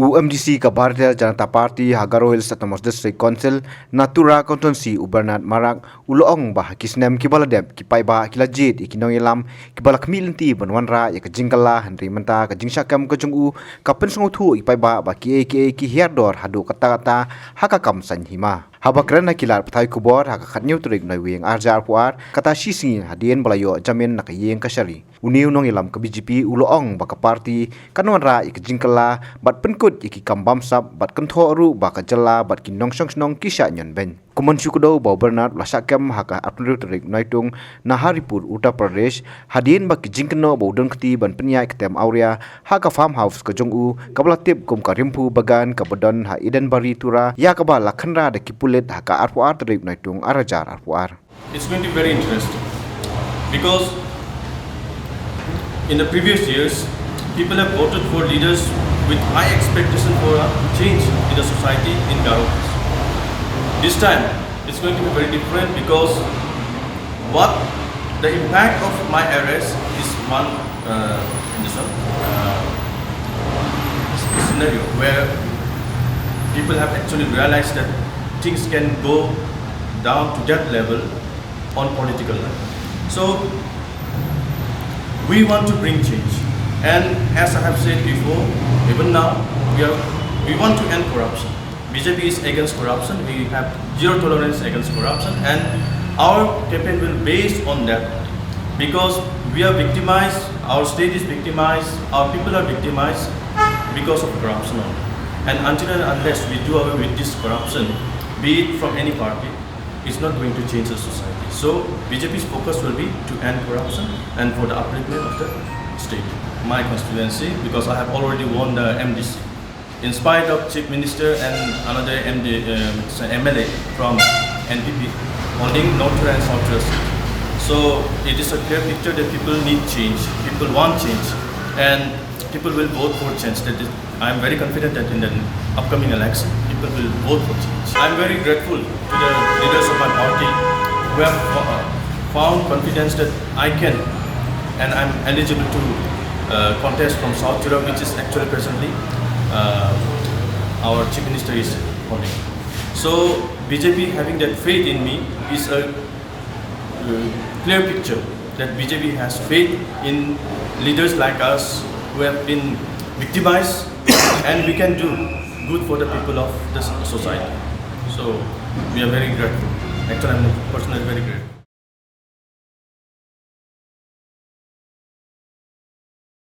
UMDC ka Bharatiya Janata Party Hagaro Hills Autonomous District Council Natura Constituency Ubernat Marak Uloong bah kisnem kibaladeb ki paidbah kilajit ikinong ilam kibalak milinti banwanra ya ka jingkala Henry menta ka jingshahkem ka jong ka pynsngewthuh i paidbah ba ki hiar dor hadu kata hakakam saiñ-hima habakran na kilar pathai kubor hakakhatnyeu turik noi wing arjar puar kata sising hadien balayo jamin nakayeng kasari uniu nong ilam ka BJP uloong ba ka party kanwanra ik jingkala bat penkut iki kambam sab bat kentho ru ba ka jala bat kinong song kisha nyon ben kumon syukudo ba bernard lashakem haka apnu turik noi tung naharipur Uttar Pradesh hadien ba ki jingkno ba udon kti ban penyai ketem auria haka farmhouse ka jong kablatip kum karimpu bagan ka bodon ha iden bari tura ya ka ba lakhanra de kipulet haka arpuar turik noi tung arajar arpuar. It's going to be very interesting because in the previous years, people have voted for leaders with high expectation for a change in the society in Kyrwoh. This time, it's going to be very different because what the impact of my arrest is one scenario where people have actually realized that things can go down to that level on political level. So we want to bring change, and as I have said before, even now we want to end corruption. BJP is against corruption. We have zero tolerance against corruption, and our campaign will be based on that because we are victimized, our state is victimized, our people are victimized because of corruption only. And until and unless we do away with this corruption, be it from any party, it's not going to change the society. So BJP's focus will be to end corruption and for the upliftment of the state. My constituency, because I have already won the MDC, in spite of Chief Minister and another MLA from NPP holding North and South. So it is a clear picture that people need change, people want change, and people will vote for change. I am very confident that in the upcoming election, people will vote for change. I am very grateful to the leaders of my party who have found confidence that I can and I am eligible to contest from South Kyrwoh, which is actually presently our Chief Minister is holding. So BJP having that faith in me is a clear picture that BJP has faith in leaders like us who have been victimized and we can do good for the people of the society. So we are very grateful. Actually, I'm personally very grateful.